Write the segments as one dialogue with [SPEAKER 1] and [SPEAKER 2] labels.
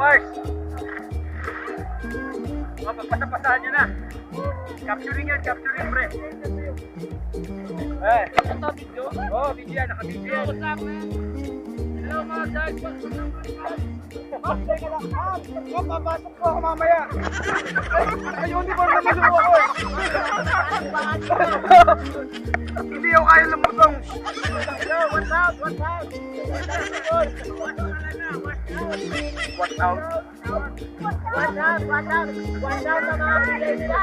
[SPEAKER 1] Mars. Pagpasapasaan nyo na. Capturing yan, capturing pre. Eh, ito video? Oo, video yan, naka-video yan. Hello mga guys, teka lang. Papasok po ako mamaya. Ay, uniform naman ako eh. Hindi ako kaya lumutong. Hello, what's up? What's up? What's out? What's up? What's up? What's out sa mga pilensya?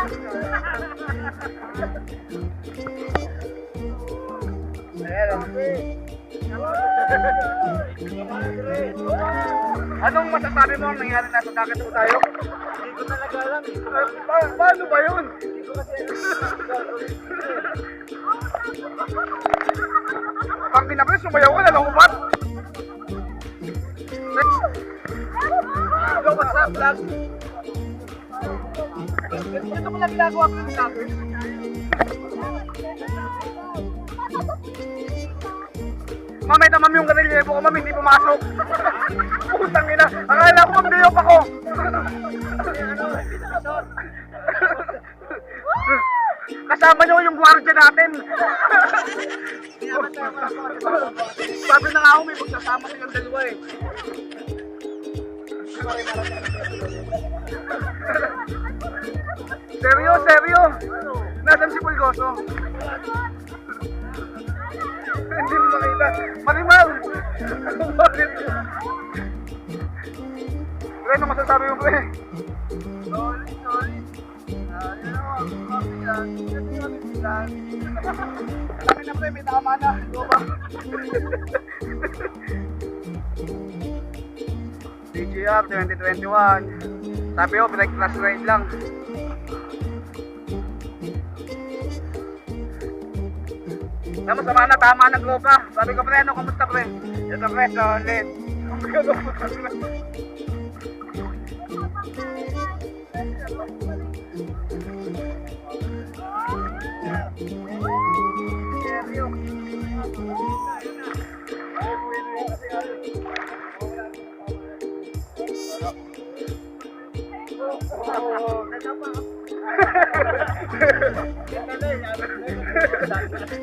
[SPEAKER 1] Anong masasabi mo ang nangyari na sa dagat po tayo? Hindi ko talaga alam. Paano ba yun? Hindi ko kasi pang pinapres, sumayaw ko na lang upat. Hello, what's up, vlog? Ito pala ginagawa ko yung vlog. Mami, tamam yung ganilyevo ko, mami, hindi pumasok. Putang ina, akala ko mag-dayop ako. Kasama nyo yung gwardiya natin. Sabi na nga ako, may magsasama silang dalawa eh. Seryo, seryo. Nasaan si Pulgoso? Hindi mo makita. Marimal! Bakit? Pre, ano masasabi mo, pre? Solid, solid. Yun ako, kapitan. Sabi na, pre, may tama na. Ito ba? DGR 2021. Sabi ko, break class ride lang. Masama na, tama ng glopa. Sabi ko, pre, ano, kamusta pre? Ito pre, solid.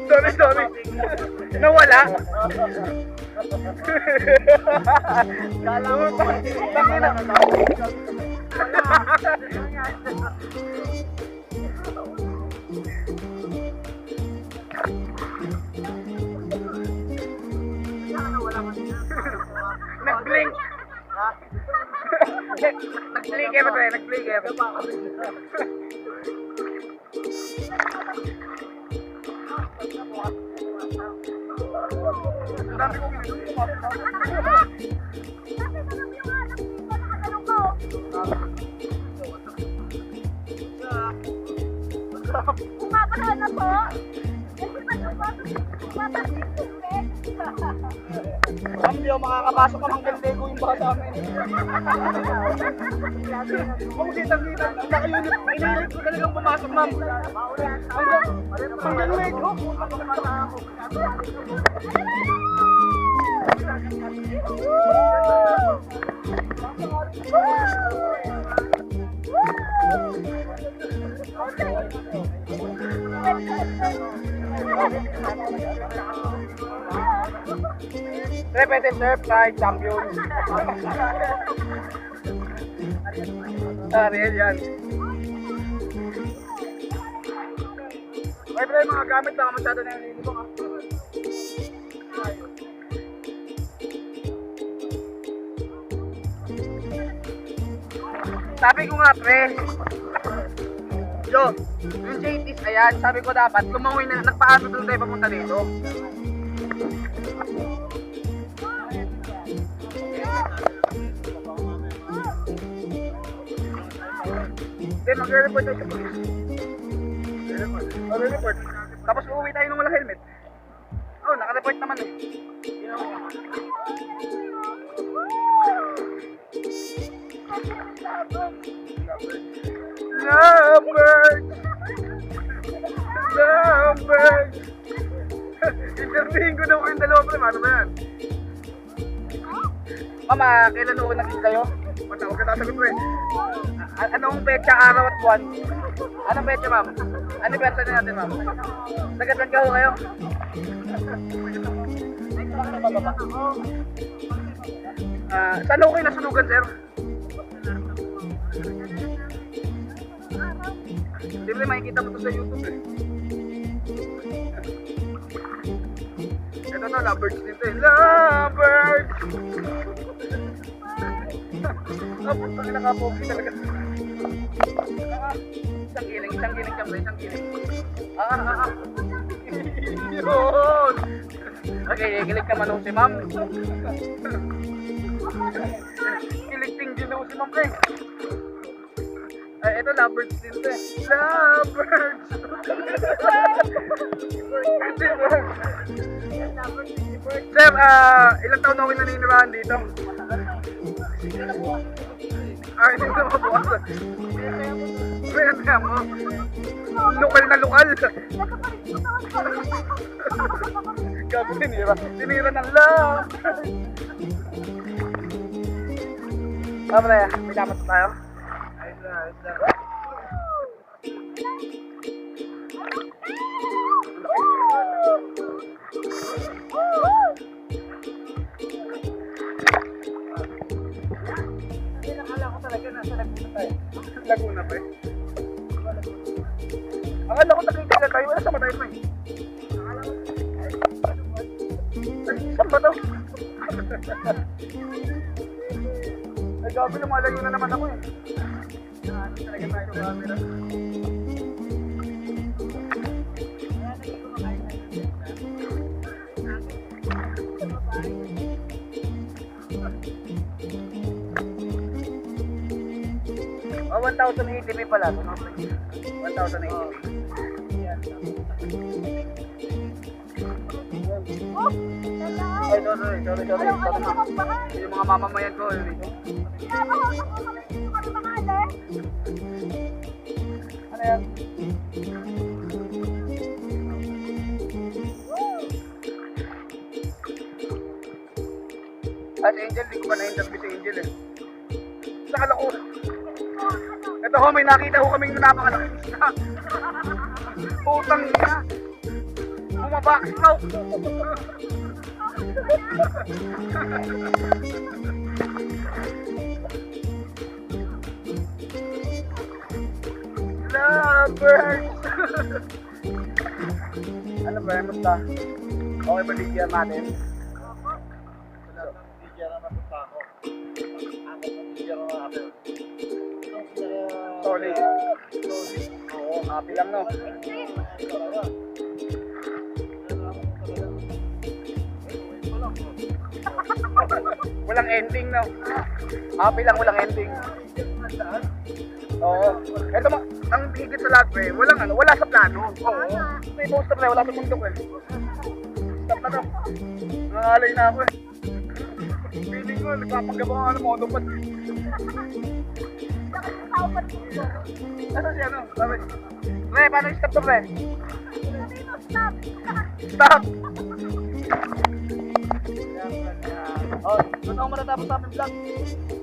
[SPEAKER 1] Sorry, sorry. Nawala? Kala mo ba? Nag-blink. Nag-blink eh, pre. Nag-blink eh. Dami ko ginagawa.
[SPEAKER 2] Pumapalaan na po.
[SPEAKER 1] Cambio, makakapasok ka ng gandego yung baka sa amin. Kung kitang-kita, inilit ko talagang pumasok, ma'am. Ang galing ko. Repete surf kahit champion. Real yan. Ay, pero yung mga gamit na masyado na yung lilibang ha. Sabi ko nga pre, yo, yung JT's ayan, sabi ko dapat lumangoy na, nagpaano doon tayo papunta dito. Hindi, magre-report tayo sa police. Magre-report. Tapos uuwi tayo ng walang helmet. Oo, naka-report naman eh. Lovebird! Lovebird! Interviewin ko na ko yung dalawa pre, ano ba yan? Mama, kailan uwi naging kayo? Matawag ka sasagot pre. Anong petsa, araw at buwan? Anong petsa ma'am? Anong petsa na natin ma'am? Nagasan ka ho kayo? Saan ho kayo nasunugan sir? Siyempre makikita mo to sa YouTube eh. Ito na, lovebirds din to eh. Lovebirds! Ang nakapogi talaga. Isang giling siyempre, isang giling. Yun! Okay, kilig naman ho si ma'am. Kilig-ting din ho si ma'am pre. Ito, lovebirds din to eh. Lovebirds! Sir, ilang taon na ako naninirahan dito? Hindi na mabukas. Kaya mo. Lokal na lokal. Gabi, tinira ng love. Pre, may dapat tayo? Ayos na. Akala ko talaga nasa Laguna tayo. Laguna pa eh. Akala ko Tagaytay tayo. Wala sa matay pa eh. Saan ba ito? Ay gabi, lumalayo na naman ako eh. Talaga tayo sa camera. Oh, 1,080 pala. 1,080. Ay, sorry. Yung mga mamamayan ko. Ano yan? At Angel, di ko pa na-interview si Angel eh. Nakala ko. Ito ho, may nakita ho kaming napakalaking isda. Putang ina. Bumabaksaw. Lovebirds. Ano ba yan? Basta? Okay ba DGR natin?
[SPEAKER 3] DGR na napunta ako. DGR na ako.
[SPEAKER 1] Solid. Oo, happy lang no. Walang ending no. Happy lang, walang ending. Oo. Ito ang higit sa lahat pre, wala sa plano. Oo. May poster na, wala sa mundo eh. Stop na to. Nangalay na ako eh. Feeling ko, nagpapanggabang ako ng modo pa. Ano siya no? Sabi. Pre, paano yung stop to pre? Stop! Oh, doon ako matatapos sa amin vlog.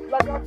[SPEAKER 1] Vlog.